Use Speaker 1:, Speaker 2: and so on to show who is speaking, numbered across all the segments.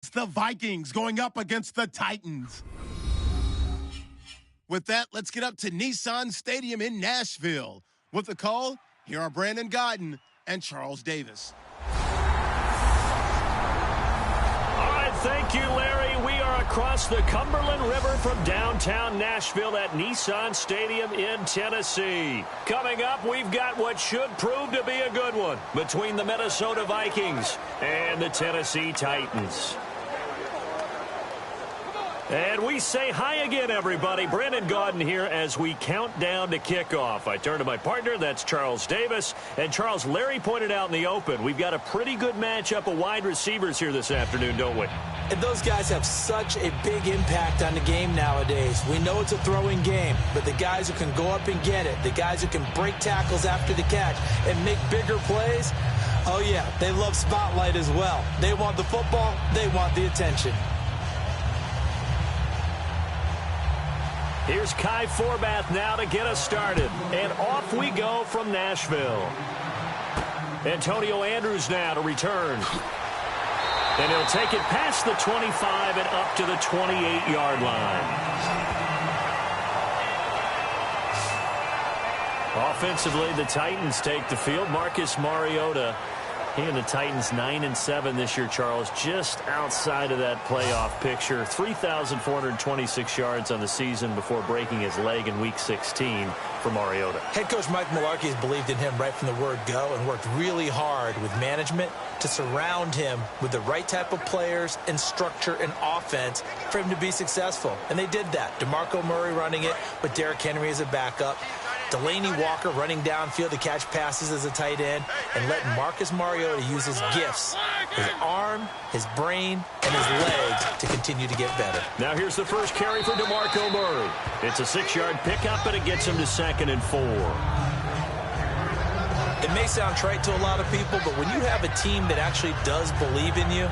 Speaker 1: It's the Vikings going up against the Titans. With that, let's get up to Nissan Stadium in Nashville. With the call, here are Brandon Godden and Charles Davis.
Speaker 2: All right, thank you, Larry. We are across the Cumberland River from downtown Nashville at Nissan Stadium in Tennessee. Coming up, we've got what should prove to be a good one between the Minnesota Vikings and the Tennessee Titans. And we say hi again, everybody. Brandon Godden here as we count down to kickoff. I turn to my partner, that's Charles Davis. And Charles, Larry pointed out in the open, we've got a pretty good matchup of wide receivers here this afternoon, don't we?
Speaker 3: And those guys have such a big impact on the game nowadays. We know it's a throwing game, but the guys who can go up and get it, the guys who can break tackles after the catch and make bigger plays, oh yeah, they love spotlight as well. They want the football, they want the attention.
Speaker 2: Here's Kai Forbath now to get us started. And off we go from Nashville. Antonio Andrews now to return. And he'll take it past the 25 and up to the 28-yard line. Offensively, the Titans take the field. Marcus Mariota, he and the Titans 9-7 this year, Charles, just outside of that playoff picture. 3,426 yards on the season before breaking his leg in Week 16 for Mariota.
Speaker 3: Head coach Mike Mularkey has believed in him right from the word go and worked really hard with management to surround him with the right type of players and structure and offense for him to be successful. And they did that. DeMarco Murray running it with Derrick Henry as a backup. Delaney Walker running downfield to catch passes as a tight end, and letting Marcus Mariota use his gifts, his arm, his brain, and his legs to continue to get better.
Speaker 2: Now here's the first carry for DeMarco Murray. It's a 6-yard pickup, and it gets him to 2nd and 4.
Speaker 3: It may sound trite to a lot of people, but when you have a team that actually does believe in you,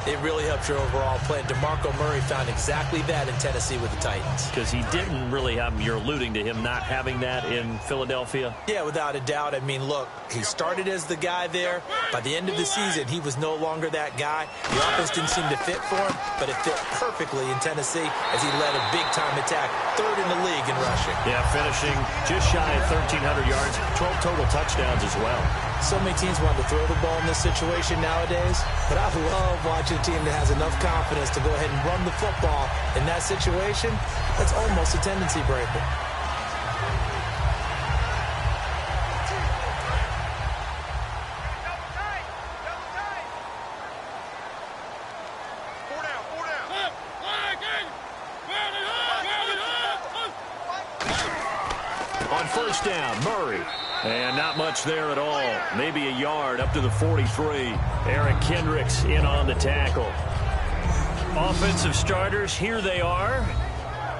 Speaker 3: it really helps your overall play. DeMarco Murray found exactly that in Tennessee with the Titans.
Speaker 2: Because he didn't really have, you're alluding to him not having that in Philadelphia?
Speaker 3: Yeah, without a doubt. I mean, look, he started as the guy there. By the end of the season, he was no longer that guy. The offense didn't seem to fit for him, but it fit perfectly in Tennessee as he led a big-time attack, 3rd in the league in rushing.
Speaker 2: Yeah, finishing just shy of 1,300 yards, 12 total touchdowns as well.
Speaker 3: So many teams want to throw the ball in this situation nowadays, but I love watching a team that has enough confidence to go ahead and run the football in that situation. That's almost a tendency breaker.
Speaker 2: On first down, Murray. And not much there at all. Maybe a yard up to the 43. Eric Kendricks in on the tackle. Offensive starters, here they are.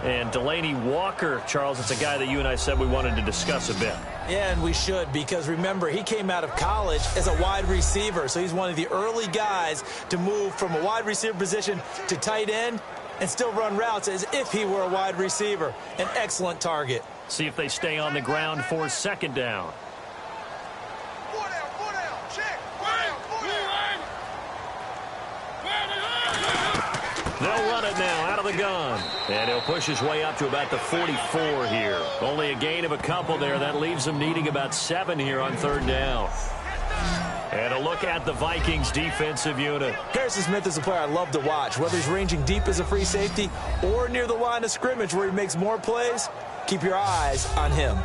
Speaker 2: And Delaney Walker, Charles, it's a guy that you and I said we wanted to discuss a bit.
Speaker 3: Yeah, and we should, because remember, he came out of college as a wide receiver. So he's one of the early guys to move from a wide receiver position to tight end and still run routes as if he were a wide receiver. An excellent target.
Speaker 2: See if they stay on the ground for 2nd down. They'll run it now out of the gun. And he'll push his way up to about the 44 here. Only a gain of a couple there. That leaves them needing about 7 here on 3rd down. And a look at the Vikings defensive unit.
Speaker 3: Harrison Smith is a player I love to watch. Whether he's ranging deep as a free safety or near the line of scrimmage where he makes more plays, keep your eyes on him.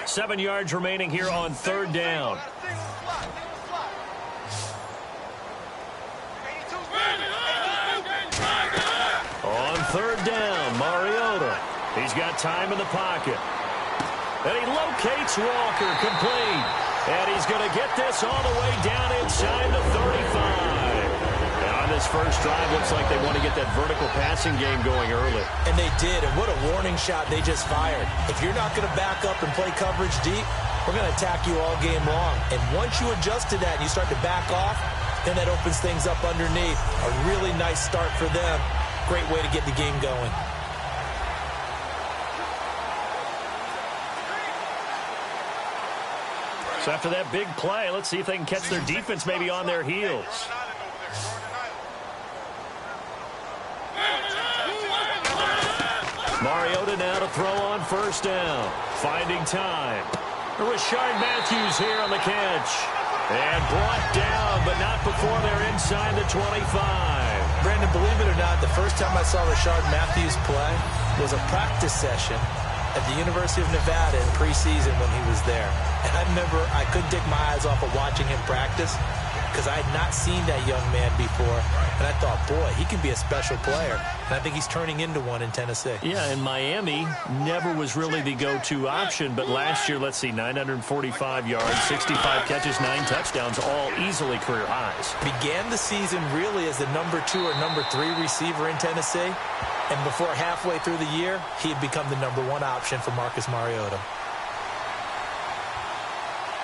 Speaker 2: Seven yards remaining here on 3rd down. On 3rd down, Mariota. He's got time in the pocket. And he locates Walker, complete. And he's going to get this all the way down inside the 35. And on this first drive, looks like they want to get that vertical passing game going early.
Speaker 3: And they did, and what a warning shot they just fired. If you're not going to back up and play coverage deep, we're going to attack you all game long. And once you adjust to that and you start to back off, then that opens things up underneath. A really nice start for them. Great way to get the game going.
Speaker 2: So after that big play, let's see if they can catch their defense maybe on their heels. Mariota now to throw on first down. Finding time. Rashard Matthews here on the catch. And brought down, but not before they're inside the 25.
Speaker 3: Brandon, believe it or not, the first time I saw Rashard Matthews play was a practice session at the University of Nevada in preseason when he was there. And I remember I couldn't take my eyes off of watching him practice because I had not seen that young man before. And I thought, boy, he can be a special player. And I think he's turning into one in Tennessee.
Speaker 2: Yeah, and Miami never was really the go-to option. But last year, let's see, 945 yards, 65 catches, 9 touchdowns, all easily career highs.
Speaker 3: Began the season really as the number 2 or number 3 receiver in Tennessee. And before halfway through the year, he had become the number 1 option for Marcus Mariota.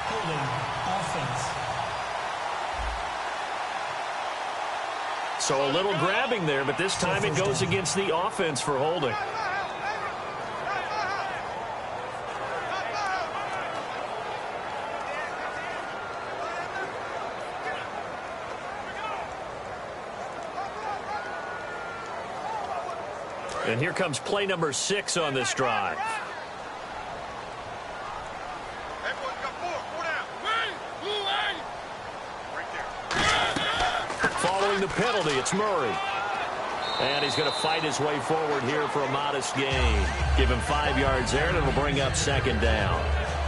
Speaker 4: Holding offense.
Speaker 2: So a little grabbing there, but this time it goes against the offense for holding. And here comes play number 6 on this drive. Following the penalty, it's Murray. And he's going to fight his way forward here for a modest gain. Give him 5 yards there, and it'll bring up second down.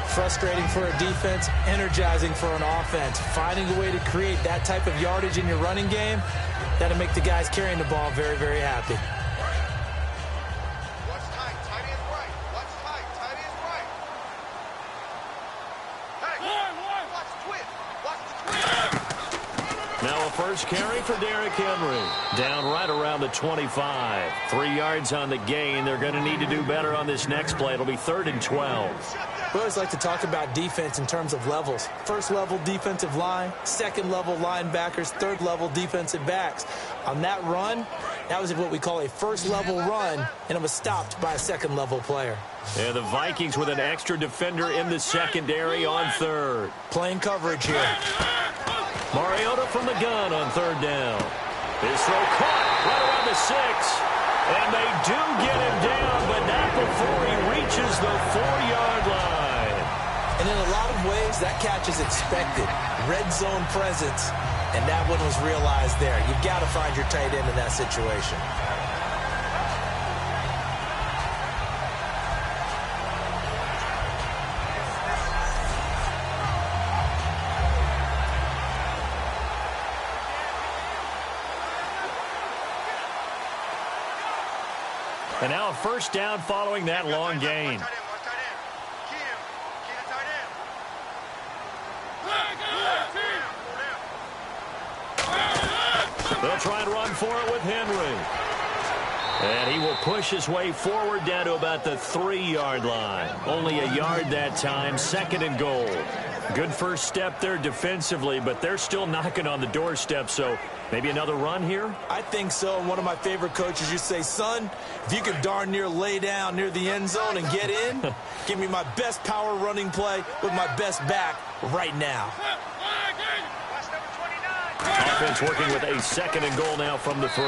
Speaker 3: Frustrating for a defense, energizing for an offense. Finding a way to create that type of yardage in your running game, that'll make the guys carrying the ball very, very happy.
Speaker 2: Now a first carry for Derrick Henry. Down right around the 25. 3 yards on the gain. They're going to need to do better on this next play. It'll be 3rd and 12.
Speaker 3: We always like to talk about defense in terms of levels. First level defensive line, second level linebackers, third level defensive backs. On that run, that was what we call a first level run, and it was stopped by a second level player.
Speaker 2: And the Vikings with an extra defender in the secondary on 3rd.
Speaker 3: Playing coverage here.
Speaker 2: Mariota from the gun on 3rd down. His throw caught right around the 6. And they do get him down, but not before he reaches the 4-yard line.
Speaker 3: And in a lot of ways, that catch is expected. Red zone presence, and that one was realized there. You've got to find your tight end in that situation.
Speaker 2: And now a first down following that long gain. They'll try and run for it with Henry. And he will push his way forward down to about the 3-yard line. Only a yard that time, 2nd and goal. Good first step there defensively, but they're still knocking on the doorstep, so maybe another run here?
Speaker 3: I think so. And one of my favorite coaches used to say, son, if you could darn near lay down near the end zone and get in, give me my best power running play with my best back right now.
Speaker 2: Offense working with a 2nd and goal now from the 3.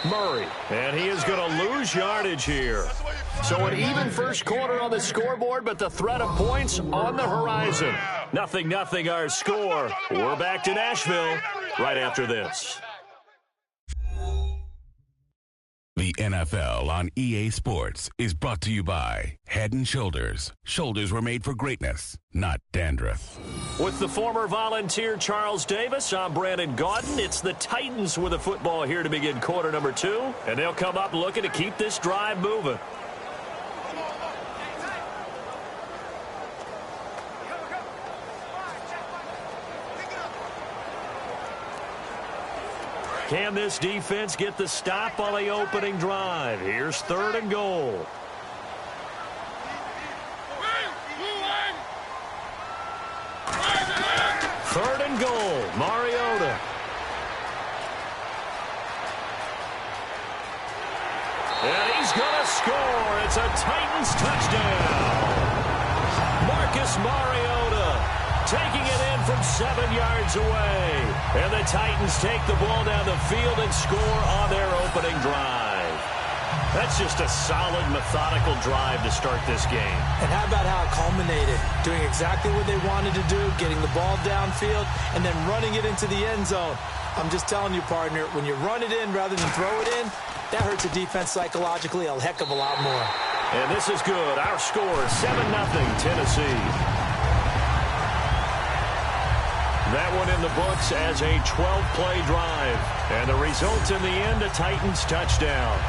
Speaker 2: Murray, and he is going to lose yardage here. So an even first quarter on the scoreboard, but the threat of points on the horizon. 0-0 our score. We're back to Nashville right after this.
Speaker 5: The NFL on EA Sports is brought to you by Head & Shoulders. Shoulders were made for greatness, not dandruff.
Speaker 2: With the former Volunteer Charles Davis, I'm Brandon Gaudin. It's the Titans with the football here to begin quarter number 2, and they'll come up looking to keep this drive moving. Can this defense get the stop on the opening drive? Here's 3rd and goal. Third and goal, Mariota. And he's going to score. It's a Titans touchdown. Marcus Mariota taking it in from 7 yards away. And the Titans take the ball down the field and score on their opening drive. That's just a solid, methodical drive to start this game.
Speaker 3: And how about how it culminated? Doing exactly what they wanted to do, getting the ball downfield, and then running it into the end zone. I'm just telling you, partner, when you run it in rather than throw it in, that hurts a defense psychologically a heck of a lot more.
Speaker 2: And this is good. Our score, 7-0 Tennessee. That one in the books as a 12-play drive. And the result in the end, a Titans touchdown.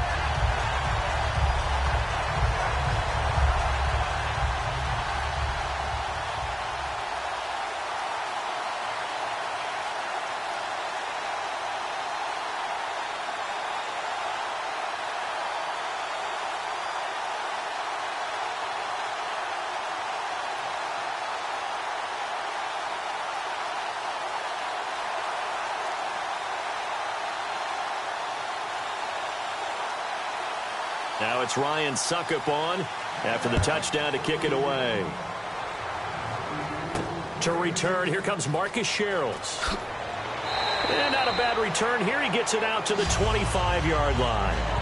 Speaker 2: Now it's Ryan Suckup on after the touchdown to kick it away. To return, here comes Marcus Sherrills. And not a bad return here. He gets it out to the 25-yard line.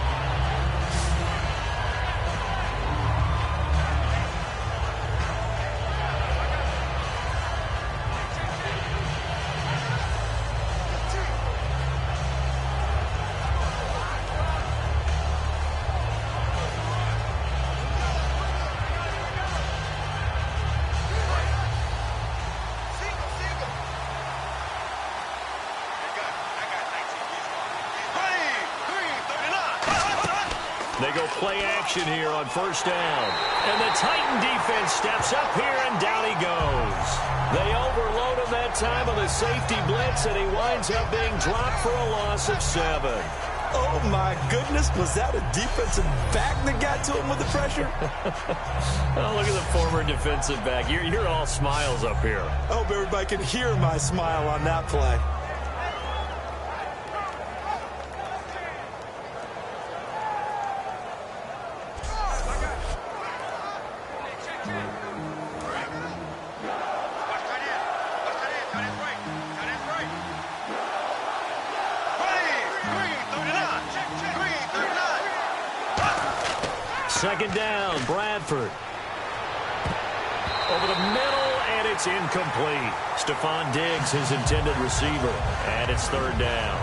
Speaker 2: They go play action here on first down. And the Titan defense steps up here, and down he goes. They overload him that time on the safety blitz, and he winds up being dropped for a loss of 7.
Speaker 3: Oh, my goodness. Was that a defensive back that got to him with the pressure?
Speaker 2: Oh, look at the former defensive back. You're all smiles up here.
Speaker 3: I hope everybody can hear my smile on that play.
Speaker 2: Second down, Bradford. Over the middle, and it's incomplete. Stephon Diggs, his intended receiver, and it's third down.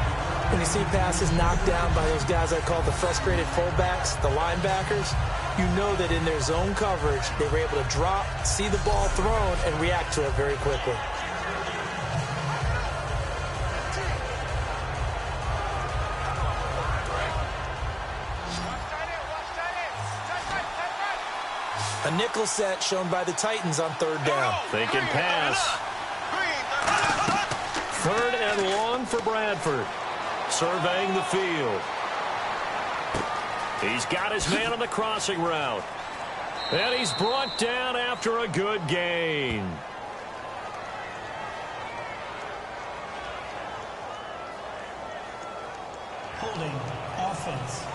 Speaker 3: When you see passes knocked down by those guys I call the frustrated fullbacks, the linebackers, you know that in their zone coverage, they were able to drop, see the ball thrown, and react to it very quickly. A nickel set shown by the Titans on third down.
Speaker 2: Thinking pass. Third and long for Bradford. Surveying the field. He's got his man on the crossing route. And he's brought down after a good gain.
Speaker 4: Holding offense.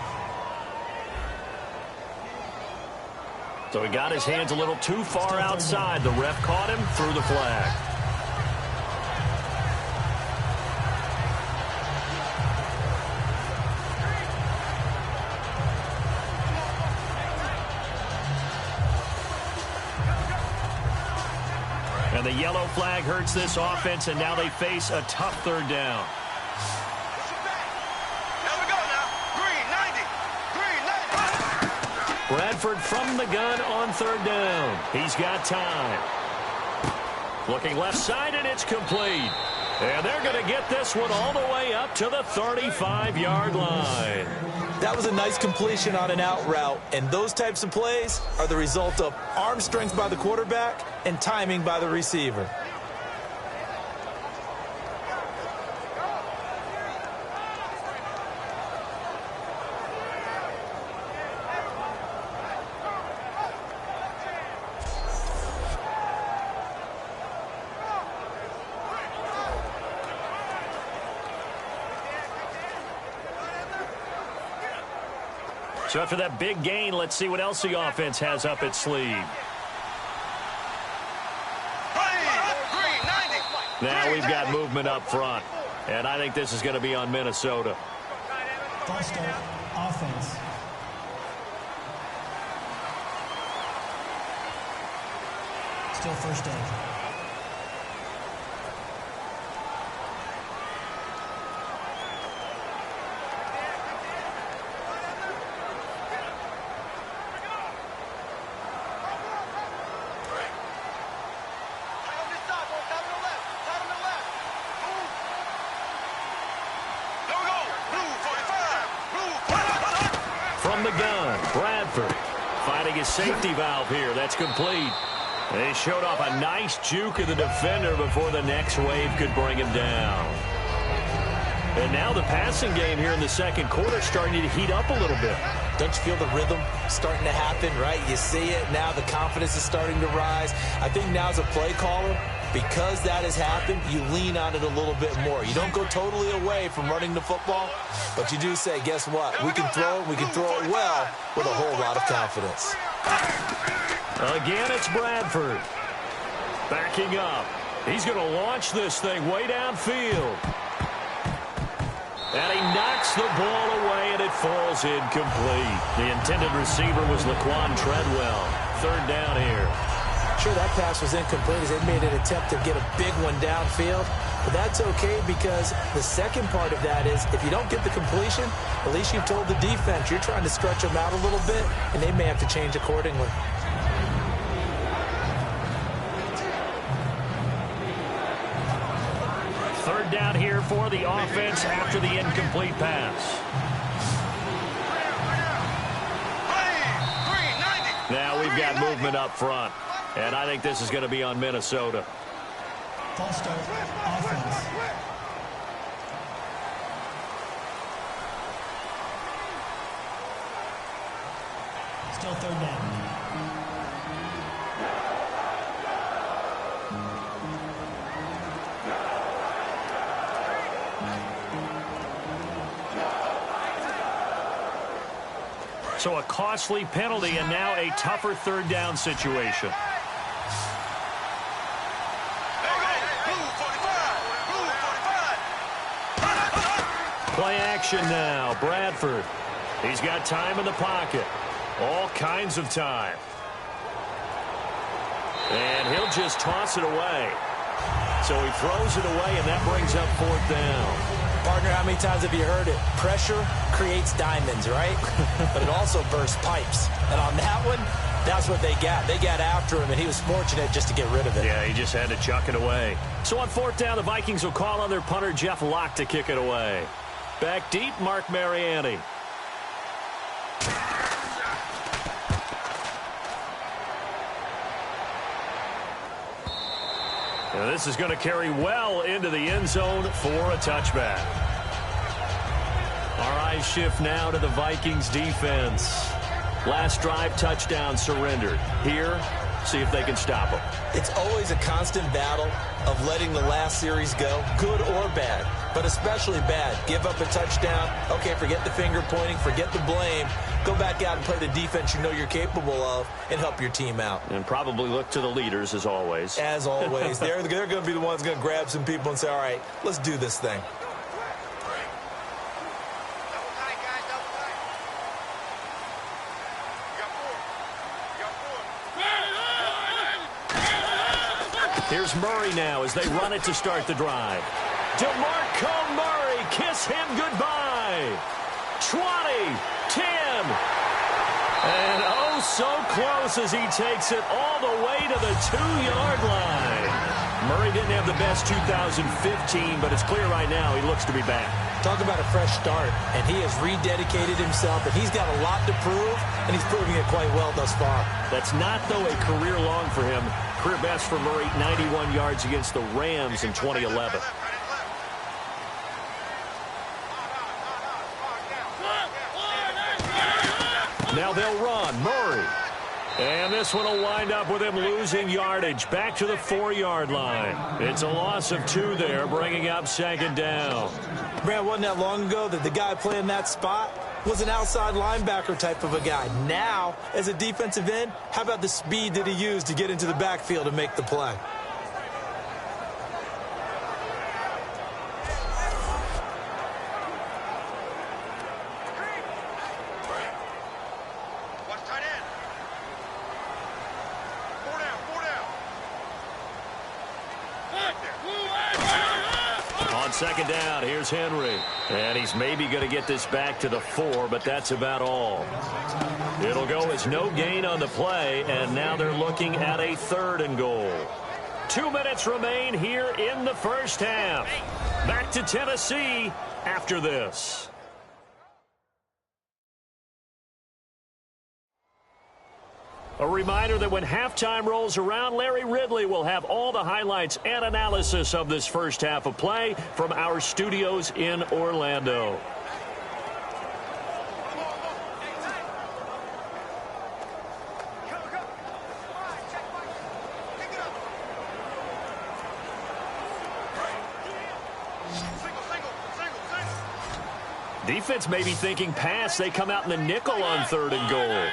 Speaker 2: So he got his hands a little too far outside. The ref caught him, threw the flag. And the yellow flag hurts this offense, and now they face a tough third down. Bradford from the gun on third down. He's got time. Looking left side, and it's complete. And they're going to get this one all the way up to the 35-yard line.
Speaker 3: That was a nice completion on an out route, and those types of plays are the result of arm strength by the quarterback and timing by the receiver.
Speaker 2: So after that big gain, let's see what else the offense has up its sleeve. Now we've got movement up front, and I think this is going to be on Minnesota.
Speaker 4: False start, offense. Still first down.
Speaker 2: From the gun, Bradford finding his safety valve here. That's complete. They showed off a nice juke of the defender before the next wave could bring him down. And now the passing game here in the second quarter starting to heat up a little bit.
Speaker 3: Don't you feel the rhythm starting to happen, right? You see it. Now the confidence is starting to rise. I think now as a play caller, because that has happened, you lean on it a little bit more. You don't go totally away from running the football, but you do say, guess what? We can throw it. We can throw it well with a whole lot of confidence.
Speaker 2: Again, it's Bradford. Backing up. He's going to launch this thing way downfield. And he knocks the ball away, and it falls incomplete. The intended receiver was Laquan Treadwell. Third down here.
Speaker 3: Sure, that pass was incomplete as they made an attempt to get a big one downfield. But that's okay because the second part of that is if you don't get the completion, at least you've told the defense you're trying to stretch them out a little bit, and they may have to change accordingly.
Speaker 2: Third down here for the offense after the incomplete pass. Now we've got movement up front, and I think this is going to be on Minnesota.
Speaker 4: False start, offense. Still third down.
Speaker 2: So a costly penalty and now a tougher third down situation. Play action now. Bradford. He's got time in the pocket. All kinds of time. And he'll just toss it away. So he throws it away, and that brings up fourth down.
Speaker 3: Partner, how many times have you heard it? Pressure creates diamonds, right? But it also bursts pipes. And on that one, that's what they got. They got after him, and he was fortunate just to get rid of it.
Speaker 2: Yeah, he just had to chuck it away. So on fourth down, the Vikings will call on their punter, Jeff Locke, to kick it away. Back deep, Mark Mariani. And this is going to carry well into the end zone for a touchback. Our eyes shift now to the Vikings defense. Last drive, touchdown surrendered. Here, see if they can stop them.
Speaker 3: It's always a constant battle of letting the last series go, good or bad, but especially bad. Give up a touchdown. Okay, forget the finger pointing, forget the blame. Go back out and play the defense you know you're capable of and help your team out.
Speaker 2: And probably look to the leaders, as always.
Speaker 3: As always. They're going to be the ones going to grab some people and say, all right, let's do this thing.
Speaker 2: Here's Murray now as they run it to start the drive. DeMarco Murray, kiss him goodbye. 20, 10. And oh, so close as he takes it all the way to the 2-yard line. Murray didn't have the best 2015, but it's clear right now he looks to be back.
Speaker 3: Talk about a fresh start, and he has rededicated himself, and he's got a lot to prove, and he's proving it quite well thus far.
Speaker 2: That's not, though, a career long for him. Career best for Murray, 91 yards against the Rams in 2011. Now they'll run. Murray. And this one will wind up with him losing yardage back to the 4-yard line. It's a loss of 2 there, bringing up second down.
Speaker 3: Brad, wasn't that long ago that the guy playing that spot was an outside linebacker type of a guy. Now, as a defensive end, how about the speed that he used to get into the backfield and make the play?
Speaker 2: second down. Here's Henry. And he's maybe going to get this back to the 4, but that's about all. It'll go as no gain on the play, and now they're looking at a 3rd and goal. 2 minutes remain here in the first half. Back to Tennessee after this. A reminder that when halftime rolls around, Larry Ridley will have all the highlights and analysis of this first half of play from our studios in Orlando. Defense may be thinking pass. They come out in the nickel on 3rd and goal.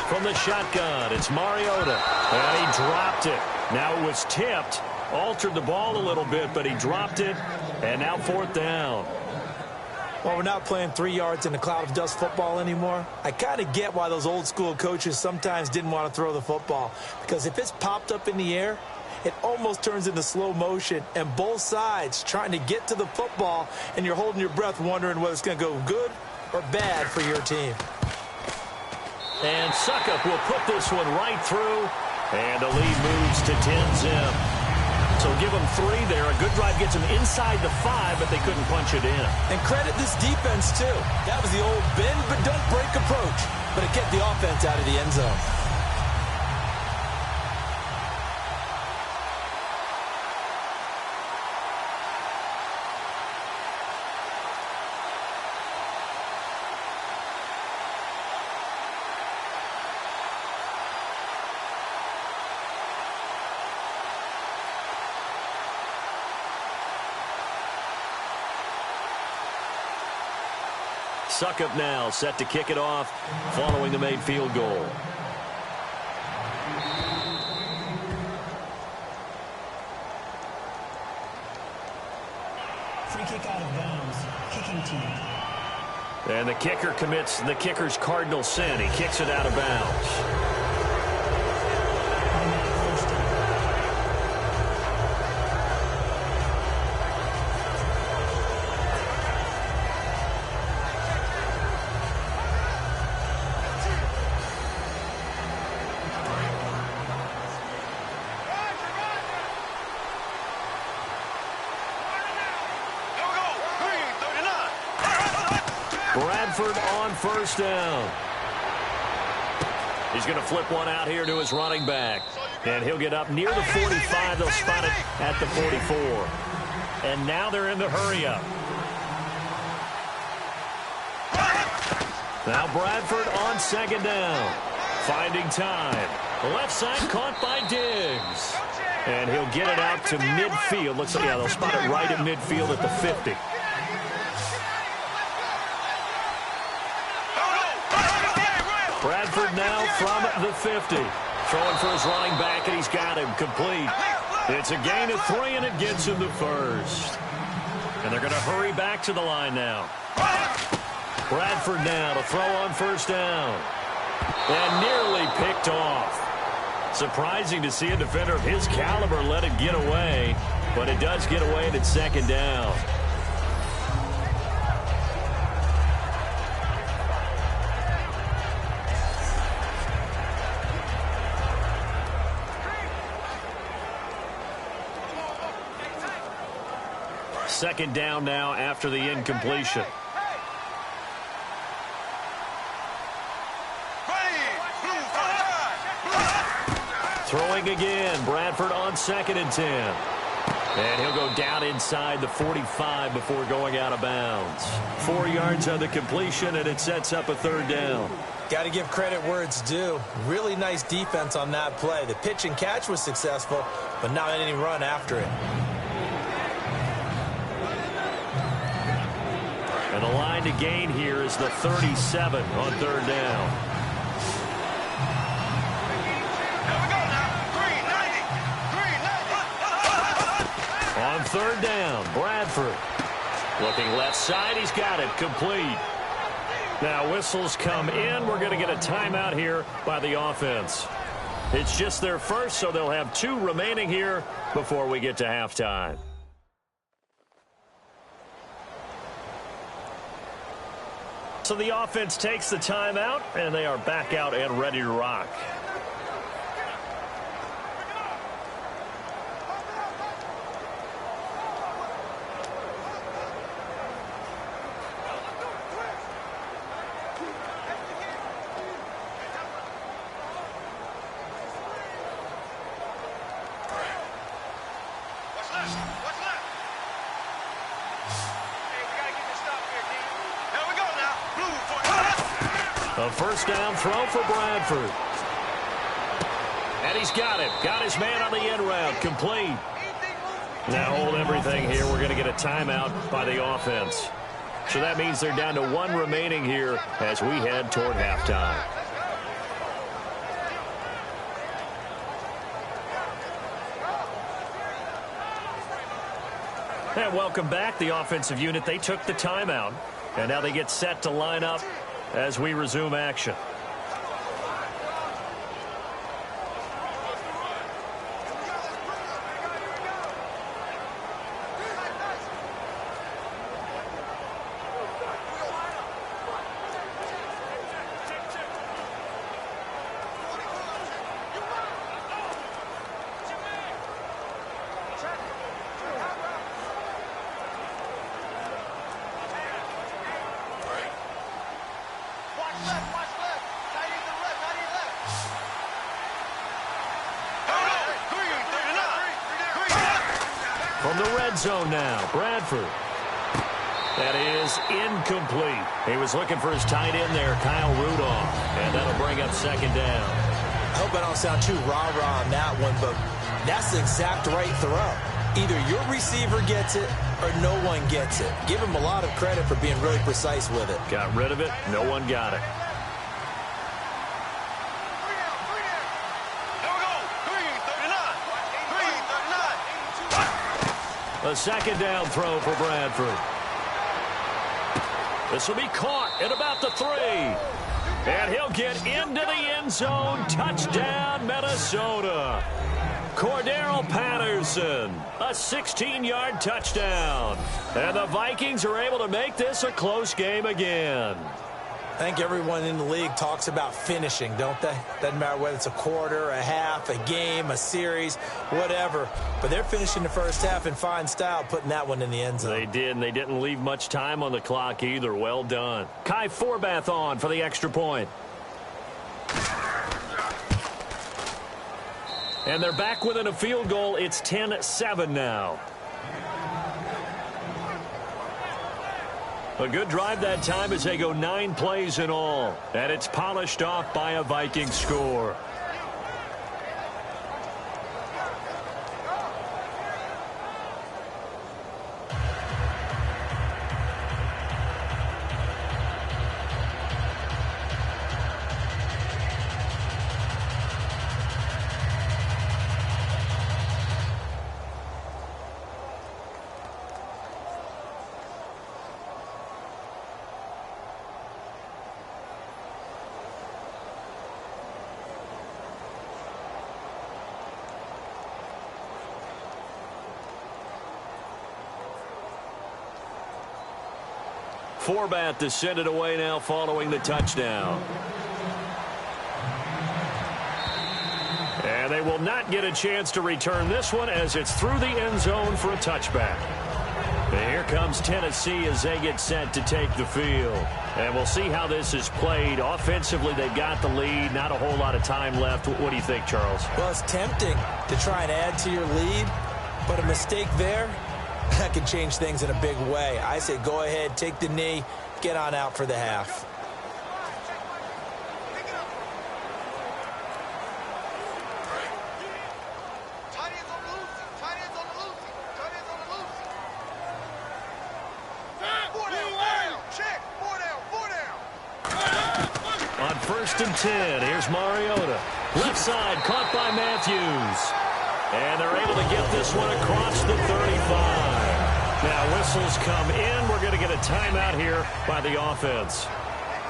Speaker 2: From the shotgun, it's Mariota, and he dropped it. Now it was tipped, altered the ball a little bit, but he dropped it, and now 4th down.
Speaker 3: Well, we're not playing 3 yards in a cloud of dust football anymore. I kind of get why those old school coaches sometimes didn't want to throw the football, because if it's popped up in the air, it almost turns into slow motion, and both sides trying to get to the football, and you're holding your breath wondering whether it's going to go good or bad for your team.
Speaker 2: And Suckup will put this one right through, and the lead moves to 10-zip. So give them 3 there. A good drive gets them inside the 5, but they couldn't punch it in.
Speaker 3: And credit this defense, too. That was the old bend but don't break approach, but it kept the offense out of the end zone.
Speaker 2: Suckup now set to kick it off following the made field goal.
Speaker 4: Free kick out of bounds. Kicking team.
Speaker 2: And the kicker commits the kicker's cardinal sin. He kicks it out of bounds. Bradford on 1st down. He's going to flip one out here to his running back. And he'll get up near the 45. They'll spot it at the 44. And now they're in the hurry-up. Now Bradford on 2nd down. Finding time. Left side caught by Diggs. And he'll get it out to midfield. Looks like, yeah, they'll spot it right at midfield at the 50. Bradford now from the 50. Throwing for his running back, and he's got him complete. It's a gain of 3, and it gets him the 1st. And they're going to hurry back to the line now. Bradford now to throw on 1st down. And nearly picked off. Surprising to see a defender of his caliber let it get away, but it does get away, and it's 2nd down. Second down now after the incompletion. Throwing again. Bradford on 2nd and 10. And he'll go down inside the 45 before going out of bounds. 4 yards on the completion, and it sets up a 3rd down.
Speaker 3: Got to give credit where it's due. Really nice defense on that play. The pitch and catch was successful, but not any run after it.
Speaker 2: And the line to gain here is the 37 on 3rd down. On 3rd down, Bradford. Looking left side, he's got it, complete. Now whistles come in. We're going to get a timeout here by the offense. It's just their first, so they'll have 2 remaining here before we get to halftime. So the offense takes the timeout, and they are back out and ready to rock. A first down throw for Bradford. And he's got it. Got his man on the end route. Complete. Now hold everything here. We're going to get a timeout by the offense. So that means they're down to one remaining here as we head toward halftime. And welcome back. The offensive unit, they took the timeout. And now they get set to line up as we resume action. From the red zone now, Bradford. That is incomplete. He was looking for his tight end there, Kyle Rudolph, and that'll bring up second down.
Speaker 3: I hope I don't sound too rah-rah on that one, but that's the exact right throw. Either your receiver gets it or no one gets it. Give him a lot of credit for being really precise with it.
Speaker 2: Got rid of it. No one got it. A second down throw for Bradford. This will be caught at about the 3. And he'll get into the end zone. Touchdown, Minnesota. Cordero Patterson, a 16-yard touchdown. And the Vikings are able to make this a close game again.
Speaker 3: I think everyone in the league talks about finishing, don't they? Doesn't matter whether it's a quarter, a half, a game, a series, whatever. But they're finishing the first half in fine style, putting that one in the end zone.
Speaker 2: They did, and they didn't leave much time on the clock either. Well done. Kai Forbath on for the extra point. And they're back within a field goal. It's 10-7 now. A good drive that time as they go 9 plays in all. And it's polished off by a Viking score. Forbath to send it away now following the touchdown. And they will not get a chance to return this one as it's through the end zone for a touchback. And here comes Tennessee as they get set to take the field. And we'll see how this is played. Offensively, they've got the lead. Not a whole lot of time left. What do you think, Charles?
Speaker 3: Well, it's tempting to try and add to your lead, but a mistake there, that could change things in a big way. I say go ahead, take the knee, get on out for the half.
Speaker 2: On 1st and 10, here's Mariota. Left side, caught by Matthews. And they're able to get this one across the 35. Now whistles come in. We're going to get a timeout here by the offense.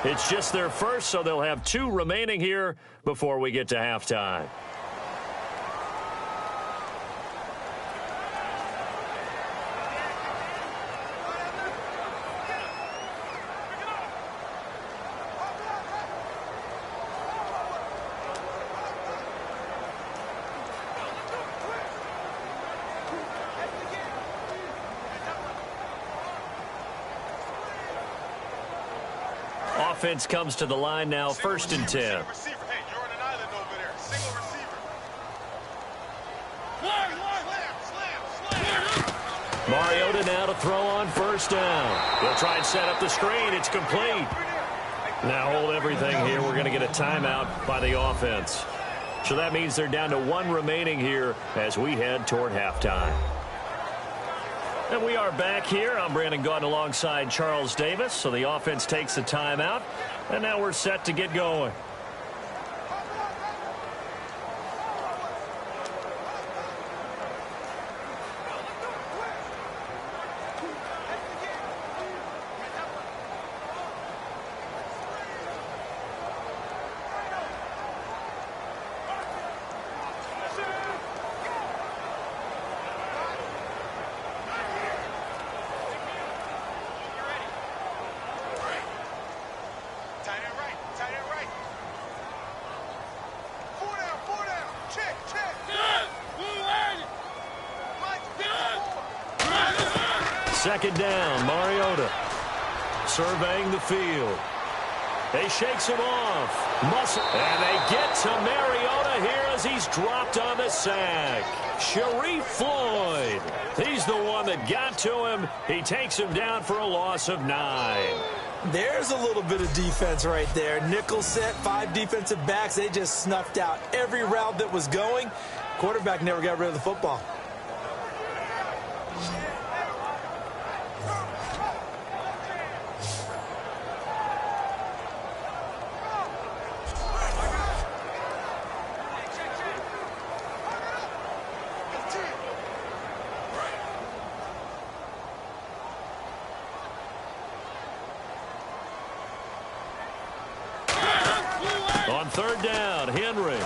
Speaker 2: It's just their first, so they'll have 2 remaining here before we get to halftime. offense comes to the line now, first and 10.
Speaker 6: Hey, you're on an island over there. Single receiver.
Speaker 2: Mariota now to throw on first down. He'll try and set up the screen. It's complete. Now hold everything here. We're going to get a timeout by the offense. So that means they're down to one remaining here as we head toward halftime. And we are back here. I'm Brandon Gaudin alongside Charles Davis. So the offense takes the timeout. And now we're set to get going. Second down, Mariota surveying the field. They shakes him off. And they get to Mariota here as he's dropped on the sack. Sharif Floyd. He's the one that got to him. He takes him down for a loss of 9.
Speaker 3: There's a little bit of defense right there. Nickel set, 5 defensive backs. They just snuffed out every route that was going. Quarterback never got rid of the football.
Speaker 2: On third down, Henry.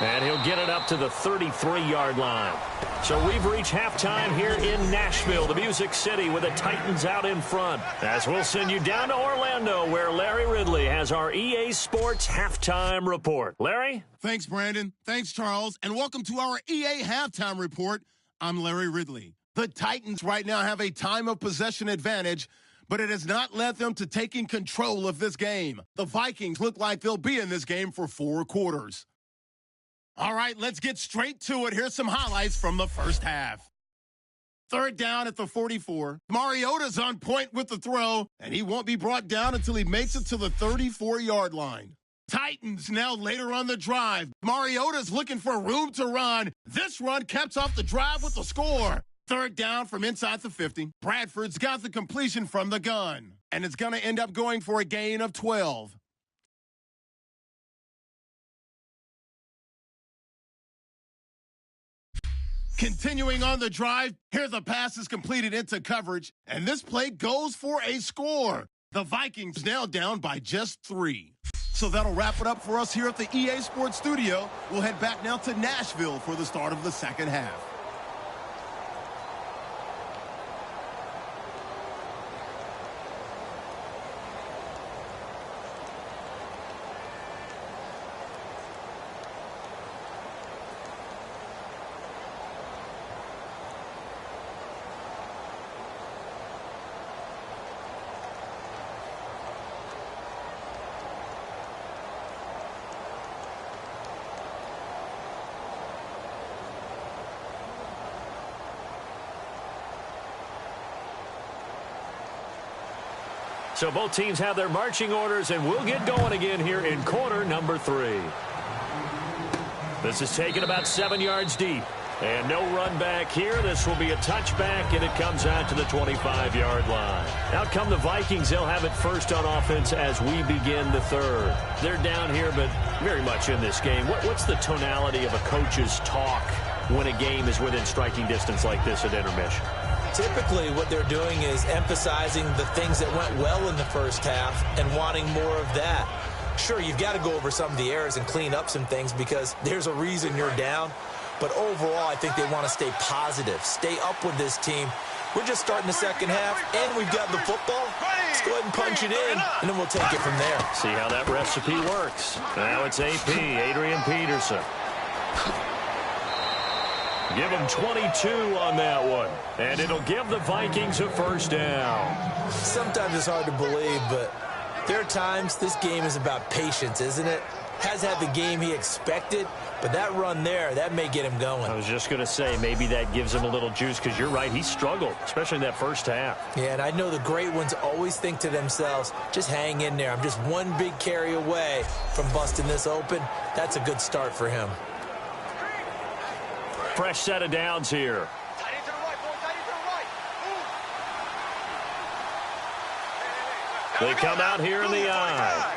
Speaker 2: And he'll get it up to the 33-yard line. So we've reached halftime here in Nashville, the Music City, with the Titans out in front. As we'll send you down to Orlando, where Larry Ridley has our EA Sports Halftime Report. Larry?
Speaker 1: Thanks, Brandon. Thanks, Charles. And welcome to our EA Halftime Report. I'm Larry Ridley. The Titans right now have a time of possession advantage, but it has not led them to taking control of this game. The Vikings look like they'll be in this game for 4 quarters. All right, let's get straight to it. Here's some highlights from the first half. Third down at the 44. Mariota's on point with the throw, and he won't be brought down until he makes it to the 34-yard line. Titans now later on the drive. Mariota's looking for room to run. This run caps off the drive with the score. Third down from inside the 50. Bradford's got the completion from the gun, and it's going to end up going for a gain of 12. Continuing on the drive, here the pass is completed into coverage, and this play goes for a score. The Vikings now down by just 3. So that'll wrap it up for us here at the EA Sports Studio. We'll head back now to Nashville for the start of the second half.
Speaker 2: So both teams have their marching orders, and we'll get going again here in quarter number 3. This is taken about 7 yards deep. And no run back here. This will be a touchback, and it comes out to the 25-yard line. Out come the Vikings. They'll have it first on offense as we begin the third. They're down here, but very much in this game. What's the tonality of a coach's talk when a game is within striking distance like this at intermission?
Speaker 3: Typically, what they're doing is emphasizing the things that went well in the first half and wanting more of that. Sure, you've got to go over some of the errors and clean up some things because there's a reason you're down. But overall, I think they want to stay positive, stay up with this team. We're just starting the second half, and we've got the football. Let's go ahead and punch it in, and then we'll take it from there.
Speaker 2: See how that recipe works. Now it's AP, Adrian Peterson. Give him 22 on that one. And it'll give the Vikings a first down.
Speaker 3: Sometimes it's hard to believe, but there are times this game is about patience, isn't it? Has had the game he expected, but that run there, that may get him going.
Speaker 2: I was just going to say, maybe that gives him a little juice, because you're right, he struggled, especially in that first half.
Speaker 3: Yeah, and I know the great ones always think to themselves, just hang in there. I'm just one big carry away from busting this open. That's a good start for him.
Speaker 2: Fresh set of downs here. They come out here in the eye.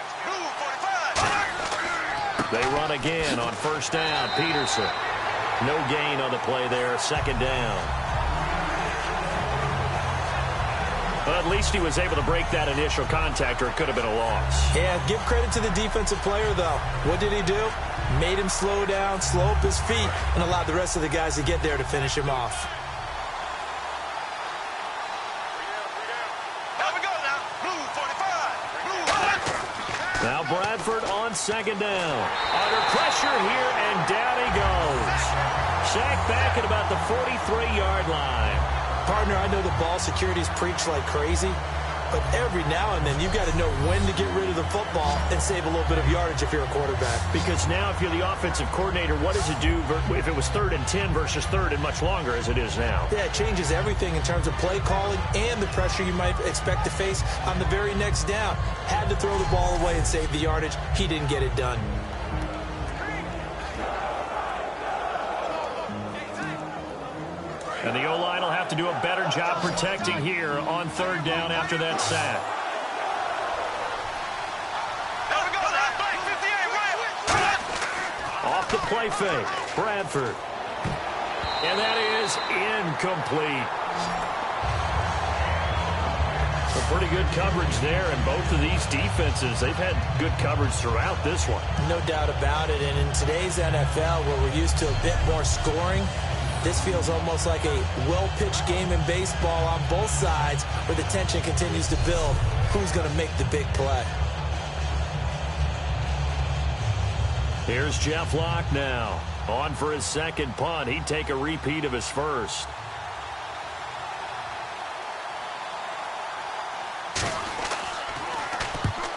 Speaker 2: They run again on first down. Peterson. No gain on the play there. Second down. But at least he was able to break that initial contact, or it could have been a loss.
Speaker 3: Yeah, give credit to the defensive player, though. What did he do? Made him slow down, slow up his feet, and allowed the rest of the guys to get there to finish him off.
Speaker 2: Now Bradford on second down. Under pressure here, and down he goes. Sacked back at about the 43-yard line.
Speaker 3: Partner, I know the ball security's preached like crazy, but every now and then you've got to know when to get rid of the football and save a little bit of yardage if you're a quarterback.
Speaker 2: Because now if you're the offensive coordinator, what does it do if it was 3rd and 10 versus 3rd and much longer as it is now?
Speaker 3: Yeah, it changes everything in terms of play calling and the pressure you might expect to face on the very next down. Had to throw the ball away and save the yardage. He didn't get it done.
Speaker 2: And the O-line will have to do a better job protecting here on 3rd down after that sack. Off the play fake, Bradford. And that is incomplete. Some pretty good coverage there, and both of these defenses, they've had good coverage throughout this one.
Speaker 3: No doubt about it, and in today's NFL, where we're used to a bit more scoring, this feels almost like a well-pitched game in baseball on both sides, where the tension continues to build. Who's going to make the big play?
Speaker 2: Here's Jeff Locke now. On for his second punt. He'd take a repeat of his first.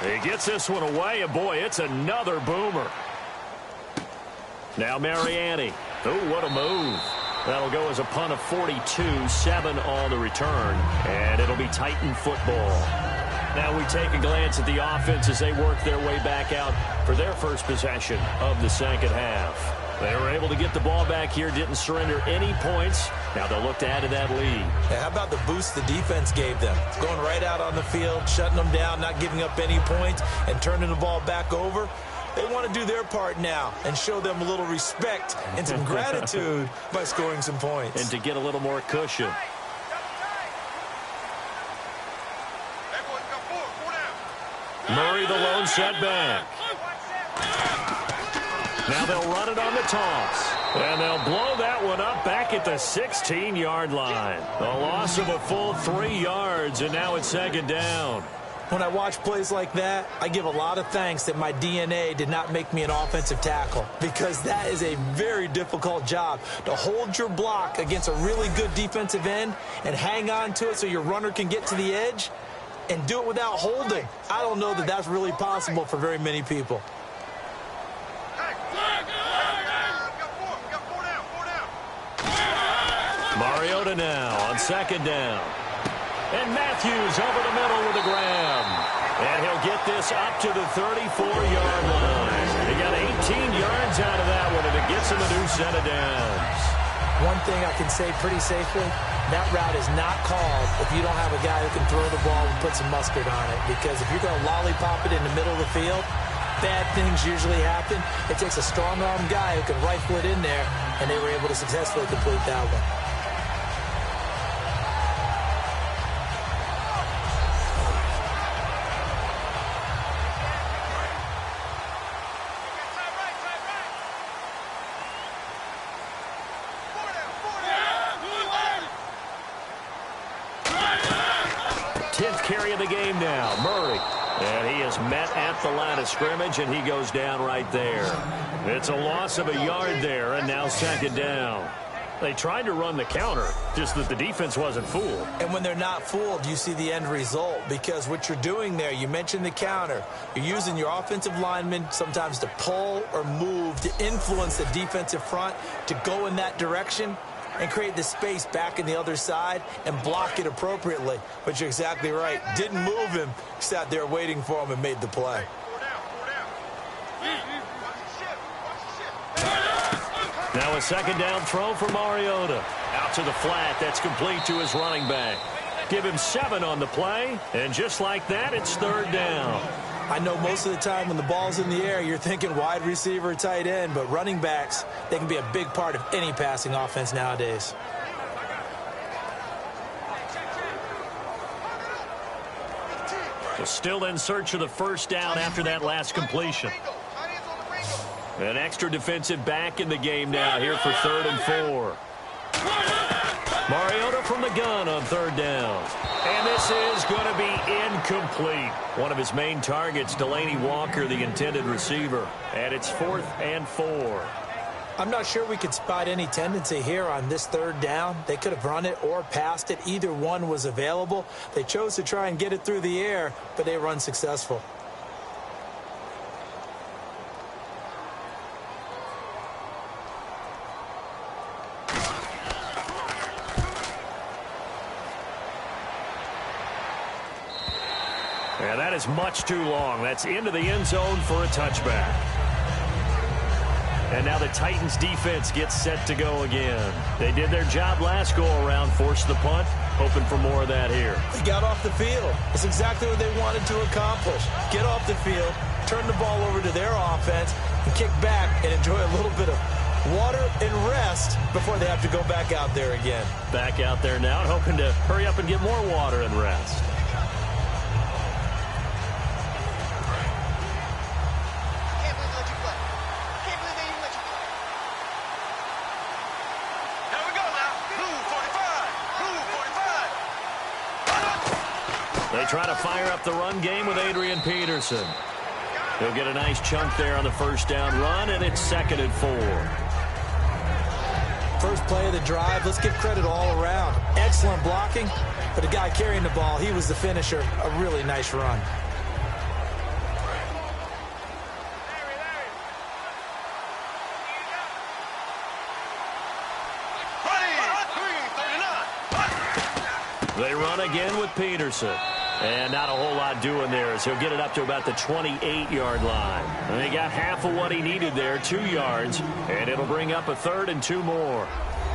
Speaker 2: He gets this one away, and boy, it's another boomer. Now Mariani. Oh, what a move. That'll go as a punt of 42, 7 on the return, and it'll be Titan football. Now we take a glance at the offense as they work their way back out for their first possession of the second half. They were able to get the ball back here, didn't surrender any points. Now they'll look to add to that lead.
Speaker 3: Yeah, how about the boost the defense gave them? Going right out on the field, shutting them down, not giving up any points, and turning the ball back over. They want to do their part now and show them a little respect and some gratitude by scoring some points.
Speaker 2: And to get a little more cushion. Murray, the lone setback. Now they'll run it on the toss. And they'll blow that one up back at the 16-yard line. A loss of a full 3 yards, and now it's second down.
Speaker 3: When I watch plays like that, I give a lot of thanks that my DNA did not make me an offensive tackle, because that is a very difficult job, to hold your block against a really good defensive end and hang on to it so your runner can get to the edge and do it without holding. I don't know that that's really possible for very many people.
Speaker 2: Mariota now on second down. And Matthews over the middle with a grab. And he'll get this up to the 34-yard line. He got 18 yards out of that one, and it gets him a new set of downs.
Speaker 3: One thing I can say pretty safely, that route is not called if you don't have a guy who can throw the ball and put some mustard on it. Because if you're going to lollipop it in the middle of the field, bad things usually happen. It takes a strong-arm guy who can rifle it in there, and they were able to successfully complete that one.
Speaker 2: Carry of the game now, Murray. And he is met at the line of scrimmage, and he goes down right there. It's a loss of a yard there, and now second down. They tried to run the counter, just that the defense wasn't fooled.
Speaker 3: And when they're not fooled, you see the end result, because what you're doing there, you mentioned the counter. You're using your offensive linemen sometimes to pull or move to influence the defensive front to go in that direction and create the space back in the other side and block it appropriately. But you're exactly right. Didn't move him, sat there waiting for him and made the play.
Speaker 2: Now a second down throw for Mariota. Out to the flat. That's complete to his running back. Give him 7 on the play, and just like that, it's third down.
Speaker 3: I know most of the time when the ball's in the air, you're thinking wide receiver, tight end, but running backs, they can be a big part of any passing offense nowadays.
Speaker 2: So still in search of the first down after that last completion. An extra defensive back in the game now here for 3rd and 4. Mariota from the gun on 3rd down. And this is going to be incomplete. One of his main targets, Delaney Walker, the intended receiver. And it's 4th and 4.
Speaker 3: I'm not sure we could spot any tendency here on this 3rd down. They could have run it or passed it. Either one was available. They chose to try and get it through the air, but they were unsuccessful.
Speaker 2: Yeah, that is much too long. That's into the end zone for a touchback. And now the Titans defense gets set to go again. They did their job last go-around, forced the punt, hoping for more of that here.
Speaker 3: They got off the field. That's exactly what they wanted to accomplish. Get off the field, turn the ball over to their offense, and kick back and enjoy a little bit of water and rest before they have to go back out there again.
Speaker 2: Back out there now, hoping to hurry up and get more water and rest. They try to fire up the run game with Adrian Peterson. He'll get a nice chunk there on the first down run, and it's 2nd and 4.
Speaker 3: First play of the drive, let's give credit all around. Excellent blocking, but the guy carrying the ball, he was the finisher. A really nice run.
Speaker 2: They run again with Peterson. And not a whole lot doing there as he'll get it up to about the 28-yard line. And he got half of what he needed there, 2 yards, and it'll bring up a 3rd and 2 more.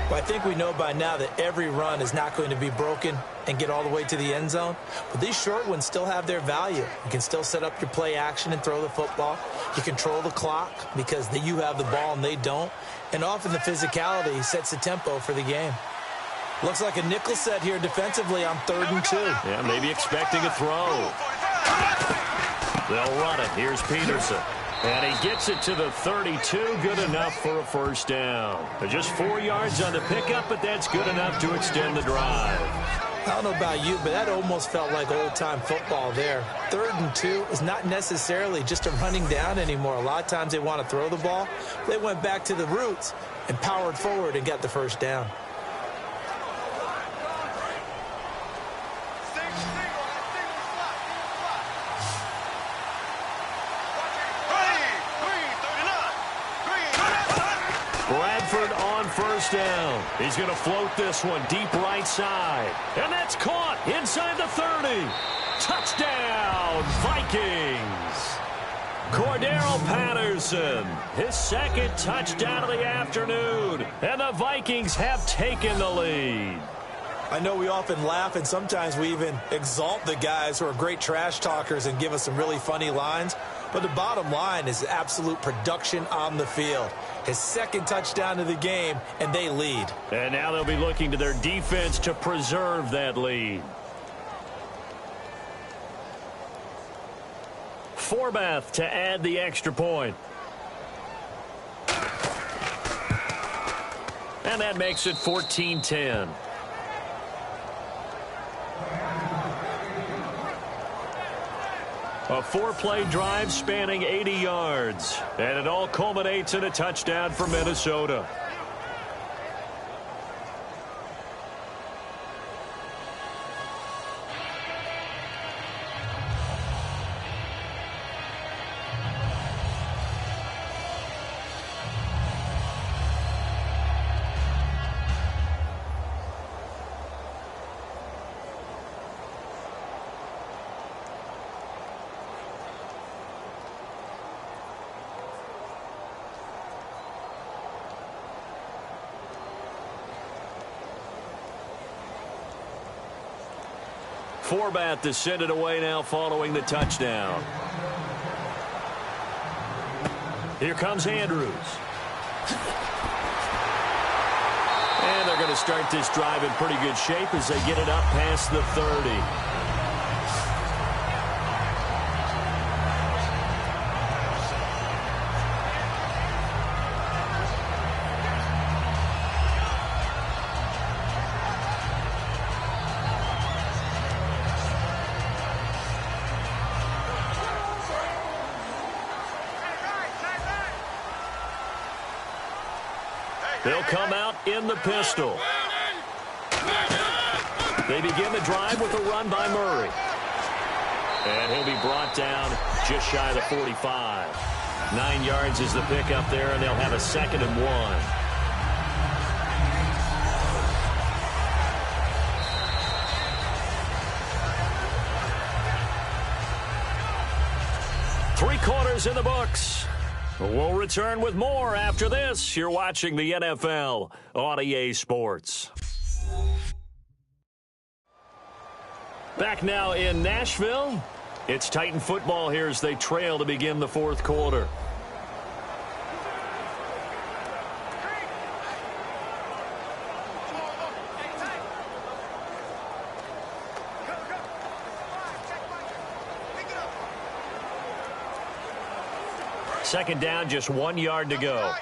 Speaker 3: Well, I think we know by now that every run is not going to be broken and get all the way to the end zone. But these short ones still have their value. You can still set up your play action and throw the football. You control the clock because you have the ball and they don't. And often the physicality sets the tempo for the game. Looks like a nickel set here defensively on 3rd and 2.
Speaker 2: Yeah, maybe expecting a throw. They'll run it. Here's Peterson. And he gets it to the 32. Good enough for a first down. Just 4 yards on the pickup, but that's good enough to extend the drive.
Speaker 3: I don't know about you, but that almost felt like old-time football there. 3rd and 2 is not necessarily just a running down anymore. A lot of times they want to throw the ball. They went back to the roots and powered forward and got the first down.
Speaker 2: On first down. He's going to float this one deep right side. And that's caught inside the 30. Touchdown, Vikings. Cordero Patterson, his 2nd touchdown of the afternoon. And the Vikings have taken the lead.
Speaker 3: I know we often laugh and sometimes we even exalt the guys who are great trash talkers and give us some really funny lines. But the bottom line is absolute production on the field. His 2nd touchdown of the game, and they lead.
Speaker 2: And now they'll be looking to their defense to preserve that lead. Forbath to add the extra point. And that makes it 14-10. A 4-play drive spanning 80 yards. And it all culminates in a touchdown for Minnesota. Forbat to send it away now following the touchdown. Here comes Andrews. And they're going to start this drive in pretty good shape as they get it up past the 30. They'll come out in the pistol. They begin the drive with a run by Murray. And he'll be brought down just shy of the 45. 9 yards is the pickup there, and they'll have a 2nd and 1. Three quarters in the books. We'll return with more after this. You're watching the NFL on EA Sports. Back now in Nashville. It's Titan football here as they trail to begin the 4th quarter. Second down, just 1 yard to go.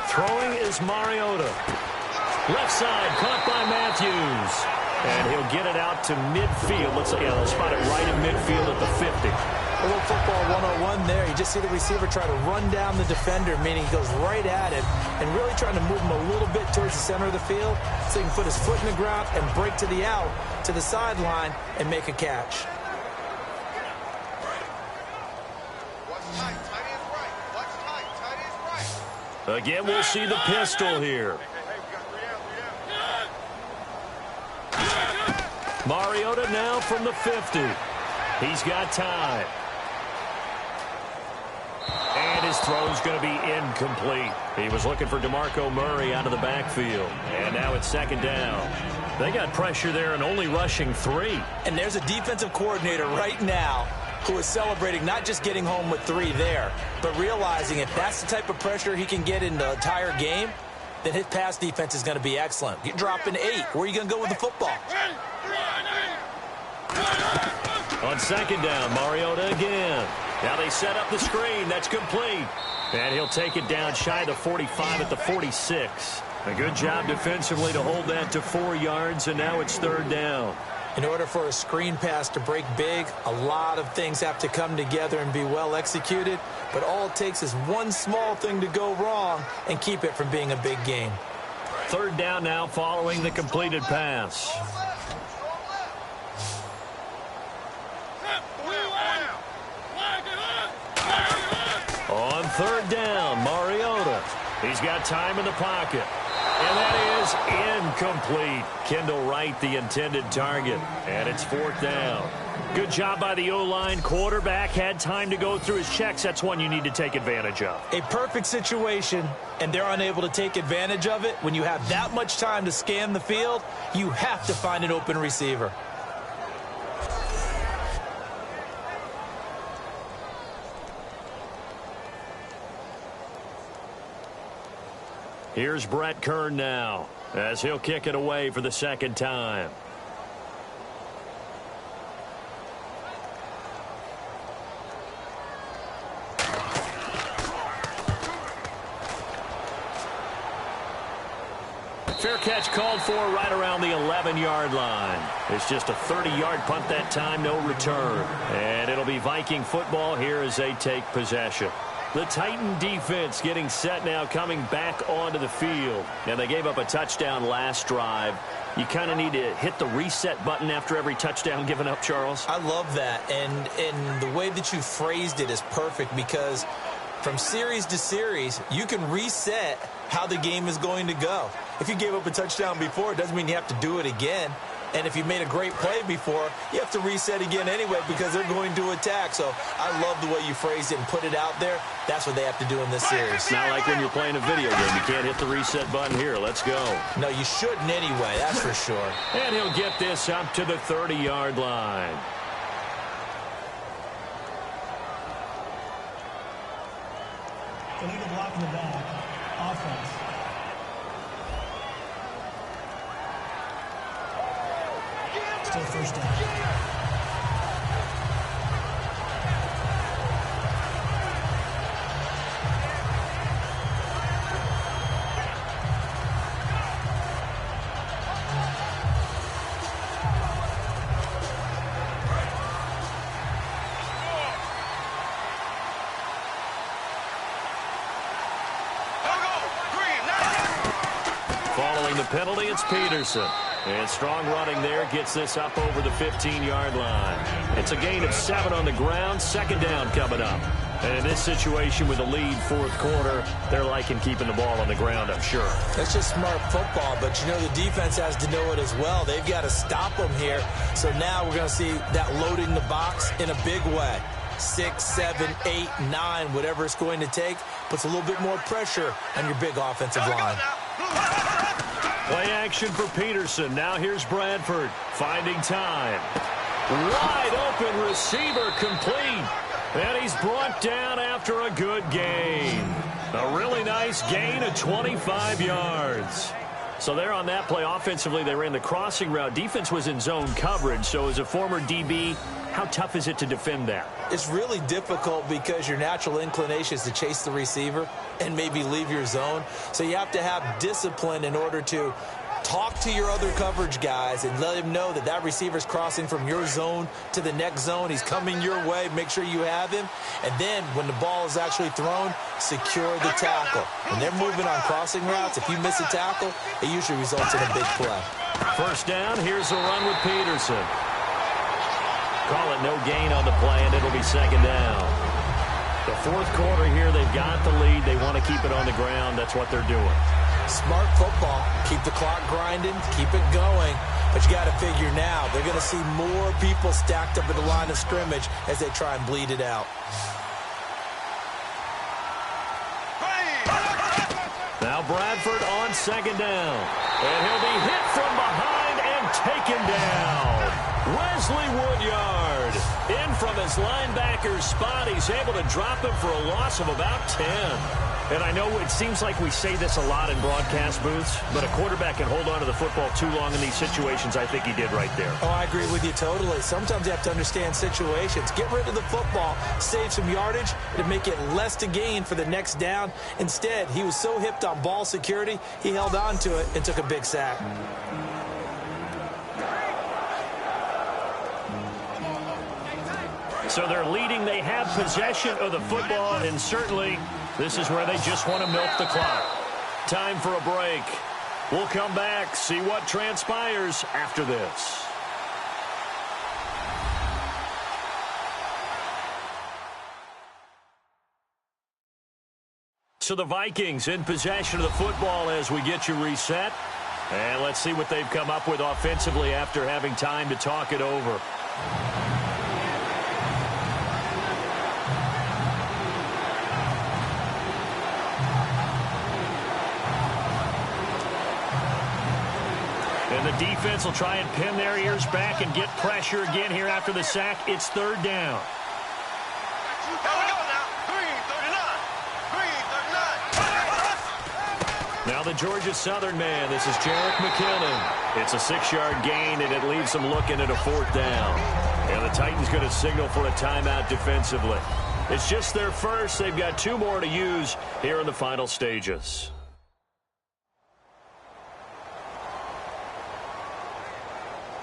Speaker 2: Throwing is Mariota. Left side, caught by Matthews. And he'll get it out to midfield. Let's spot it right in midfield at the 50.
Speaker 3: A little football 101 there. You just see the receiver try to run down the defender, meaning he goes right at him and really trying to move him a little bit towards the center of the field so he can put his foot in the ground and break to the out, to the sideline, and make a catch.
Speaker 2: Again, we'll see the pistol here. Mariota now from the 50. He's got time. And his throw's going to be incomplete. He was looking for DeMarco Murray out of the backfield. And now it's 2nd down. They got pressure there and only rushing 3.
Speaker 3: And there's a defensive coordinator right now who is celebrating not just getting home with 3 there, but realizing if that's the type of pressure he can get in the entire game, then his pass defense is going to be excellent. You're dropping 8. Where are you going to go with the football?
Speaker 2: On 2nd down, Mariota again. Now they set up the screen. That's complete. And he'll take it down shy of the 45 at the 46. A good job defensively to hold that to 4 yards, and now it's 3rd down.
Speaker 3: In order for a screen pass to break big, a lot of things have to come together and be well executed. But all it takes is one small thing to go wrong and keep it from being a big game.
Speaker 2: 3rd down now following the completed pass. On 3rd down, Mariota. He's got time in the pocket. And that is incomplete. Kendall Wright, the intended target. And it's 4th down. Good job by the O-line. Quarterback had time to go through his checks. That's one you need to take advantage of.
Speaker 3: A perfect situation, and they're unable to take advantage of it. When you have that much time to scan the field, you have to find an open receiver.
Speaker 2: Here's Brett Kern now as he'll kick it away for the 2nd time. Fair catch called for right around the 11-yard line. It's just a 30-yard punt that time, no return. And it'll be Viking football here as they take possession. The Titan defense getting set now, coming back onto the field. Now, they gave up a touchdown last drive. You kind of need to hit the reset button after every touchdown given up, Charles.
Speaker 3: I love that. And the way that you phrased it is perfect because from series to series, you can reset how the game is going to go. If you gave up a touchdown before, it doesn't mean you have to do it again. And if you made a great play before, you have to reset again anyway because they're going to attack. So I love the way you phrased it and put it out there. That's what they have to do in this series.
Speaker 2: Not like when you're playing a video game. You can't hit the reset button here. Let's go.
Speaker 3: No, you shouldn't anyway, that's for sure.
Speaker 2: And he'll get this up to the 30-yard line.
Speaker 4: They need a block in the back. Offense. Still first down.
Speaker 2: Following the penalty, it's Peterson. And strong running there gets this up over the 15-yard line. It's a gain of 7 on the ground. Second down coming up. And in this situation with a lead fourth quarter, they're liking keeping the ball on the ground, I'm sure.
Speaker 3: That's just smart football, but you know the defense has to know it as well. They've got to stop them here. So now we're going to see that loading the box in a big way. 6, 7, 8, 9, whatever it's going to take, puts a little bit more pressure on your big offensive line.
Speaker 2: Play action for Peterson. Now here's Bradford finding time. Wide open receiver complete. And he's brought down after a good gain. A really nice gain of 25 yards. So there on that play, offensively, they ran the crossing route. Defense was in zone coverage. So as a former DB, how tough is it to defend that?
Speaker 3: It's really difficult because your natural inclination is to chase the receiver and maybe leave your zone. So you have to have discipline in order to talk to your other coverage guys and let him know that that receiver's crossing from your zone to the next zone. He's coming your way. Make sure you have him. And then when the ball is actually thrown, secure the tackle. When they're moving on crossing routes, if you miss a tackle, it usually results in a big play.
Speaker 2: First down, here's the run with Peterson. Call it no gain on the play, and it'll be second down. The fourth quarter here, they've got the lead. They want to keep it on the ground. That's what they're doing.
Speaker 3: Smart football. Keep the clock grinding. Keep it going. But you got to figure now, they're going to see more people stacked up at the line of scrimmage as they try and bleed it out.
Speaker 2: Now Bradford on second down. And he'll be hit from behind and taken down. Wesley Woodyard in from his linebacker spot. He's able to drop him for a loss of about 10. And I know it seems like we say this a lot in broadcast booths, but a quarterback can hold on to the football too long in these situations. I think he did right there.
Speaker 3: Oh, I agree with you totally. Sometimes you have to understand situations. Get rid of the football, save some yardage to make it less to gain for the next down. Instead, he was so hipped on ball security, he held on to it and took a big sack.
Speaker 2: So they're leading. They have possession of the football, and certainly this is where they just want to milk the clock. Time for a break. We'll come back, see what transpires after this. So the Vikings in possession of the football as we get you reset. And let's see what they've come up with offensively after having time to talk it over. And the defense will try and pin their ears back and get pressure again here after the sack. It's third down. Now the Georgia Southern man. This is Jerick McKinnon. It's a 6-yard gain, and it leaves them looking at a fourth down. And the Titans going to signal for a timeout defensively. It's just their first. They've got 2 more to use here in the final stages.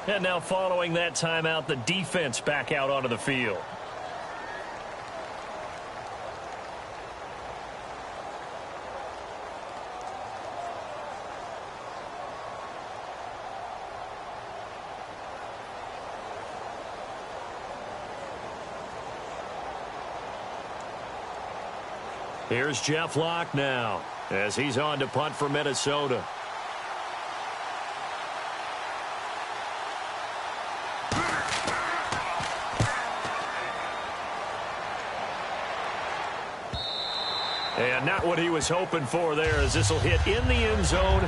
Speaker 2: And now following that timeout, the defense back out onto the field. Here's Jeff Locke now as he's on to punt for Minnesota. And not what he was hoping for there, as this will hit in the end zone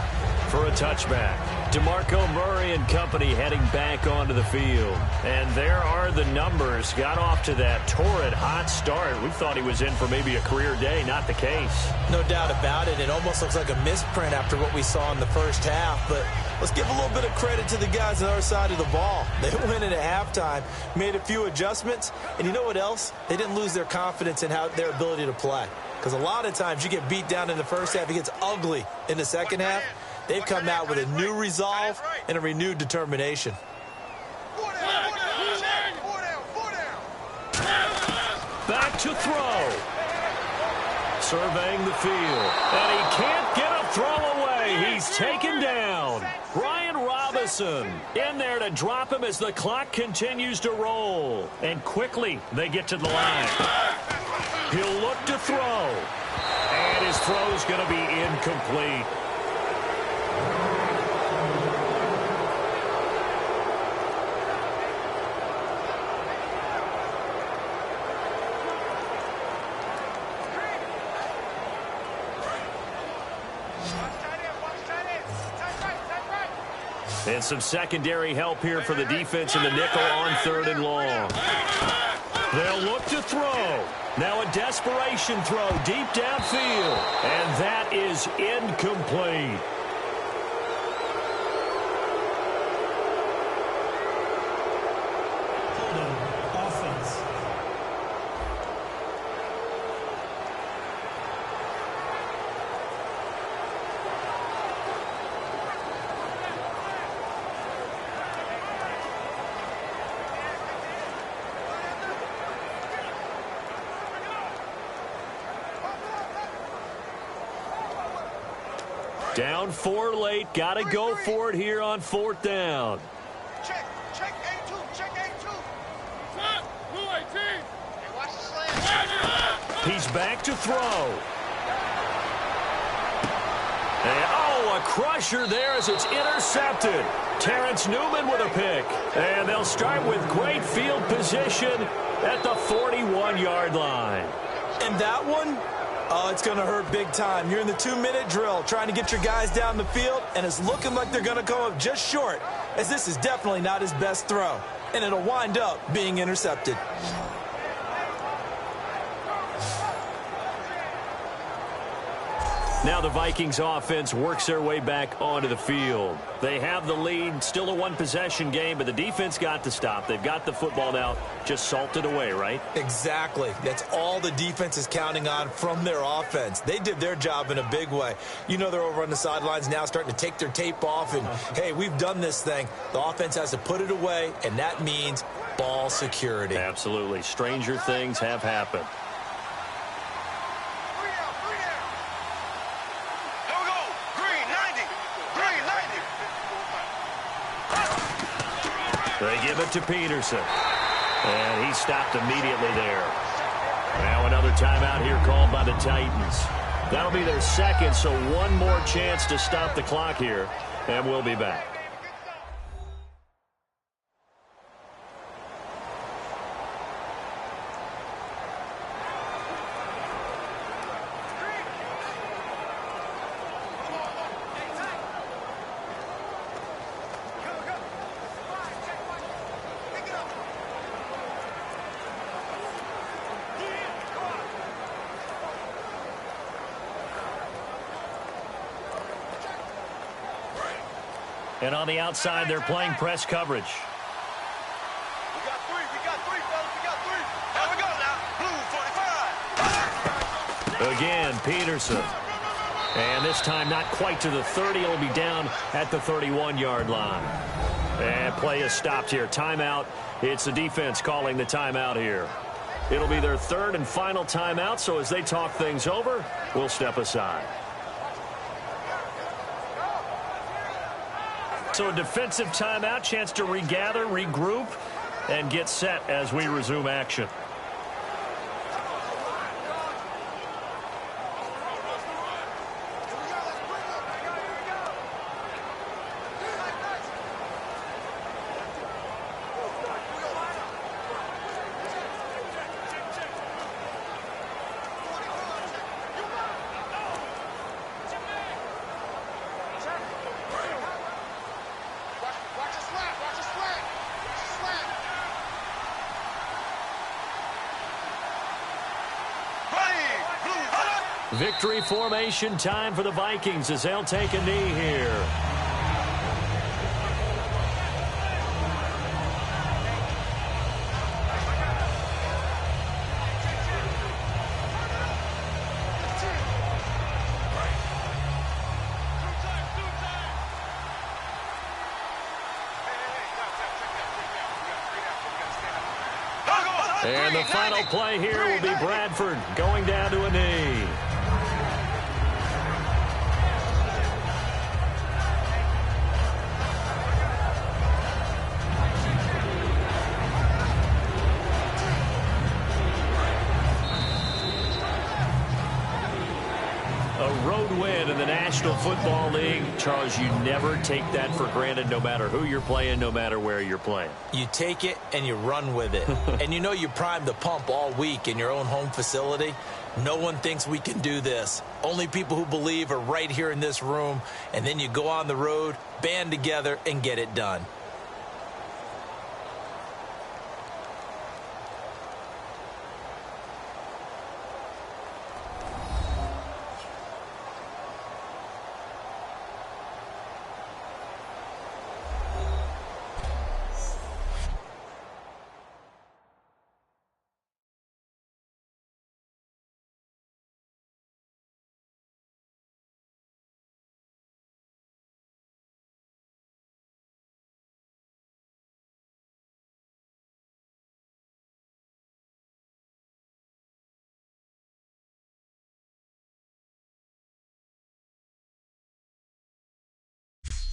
Speaker 2: for a touchback. DeMarco Murray and company heading back onto the field. And there are the numbers. Got off to that torrid hot start. We thought he was in for maybe a career day. Not the case.
Speaker 3: No doubt about it. It almost looks like a misprint after what we saw in the first half. But let's give a little bit of credit to the guys on the other side of the ball. They went in at halftime, made a few adjustments. And you know what else? They didn't lose their confidence in their ability to play. Because a lot of times you get beat down in the first half. It gets ugly in the second half. They've come out with a new resolve and a renewed determination.
Speaker 2: Back to throw. Surveying the field. And he can't get a throw away. He's taken down. Brian Robinson in there to drop him as the clock continues to roll. And quickly they get to the line. He'll look to throw. And his throw's going to be incomplete. And some secondary help here for the defense in the nickel on 3rd and long. They'll look to throw. Now a desperation throw deep downfield. And that is incomplete.
Speaker 4: Offense.
Speaker 2: Down 4 late. Got to go for it here on 4th down.
Speaker 6: Check A2, check A2. Hey, watch the slant.
Speaker 2: He's back to throw. And, oh, a crusher there as it's intercepted. Terrence Newman with a pick. And they'll start with great field position at the 41-yard line.
Speaker 3: And that one, oh, it's going to hurt big time. You're in the 2-minute drill trying to get your guys down the field, and it's looking like they're going to come up just short, as this is definitely not his best throw. And it'll wind up being intercepted.
Speaker 2: Now the Vikings offense works their way back onto the field. They have the lead, still a one-possession game, but the defense got to stop. They've got the football now, just salted away, right?
Speaker 3: Exactly. That's all the defense is counting on from their offense. They did their job in a big way. You know they're over on the sidelines now starting to take their tape off, and, hey, we've done this thing. The offense has to put it away, and that means ball security.
Speaker 2: Absolutely. Stranger things have happened. They give it to Peterson. And he stopped immediately there. Now another timeout here called by the Titans. That'll be their second, so one more chance to stop the clock here. And we'll be back. And on the outside, they're playing press coverage.
Speaker 6: We got three, fellas. We got three. Here we go now. Blue 45.
Speaker 2: Again, Peterson. And this time not quite to the 30. It'll be down at the 31-yard line. And play is stopped here. Timeout. It's the defense calling the timeout here. It'll be their third and final timeout, so as they talk things over, we'll step aside. So a defensive timeout, chance to regather, regroup, and get set as we resume action. Victory formation time for the Vikings as they'll take a knee here. And the final play here will be Bradford going down to a knee. A road win in the National Football League. Charles, you never take that for granted no matter who you're playing, no matter where you're playing.
Speaker 3: You take it and you run with it. And you know you primed the pump all week in your own home facility. No one thinks we can do this. Only people who believe are right here in this room. And then you go on the road, band together, and get it done.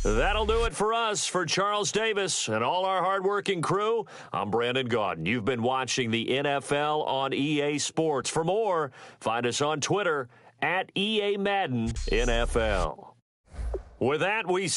Speaker 2: That'll do it for us. For Charles Davis and all our hardworking crew, I'm Brandon Gaudin. You've been watching the NFL on EA Sports. For more, find us on Twitter at EA Madden NFL. With that, we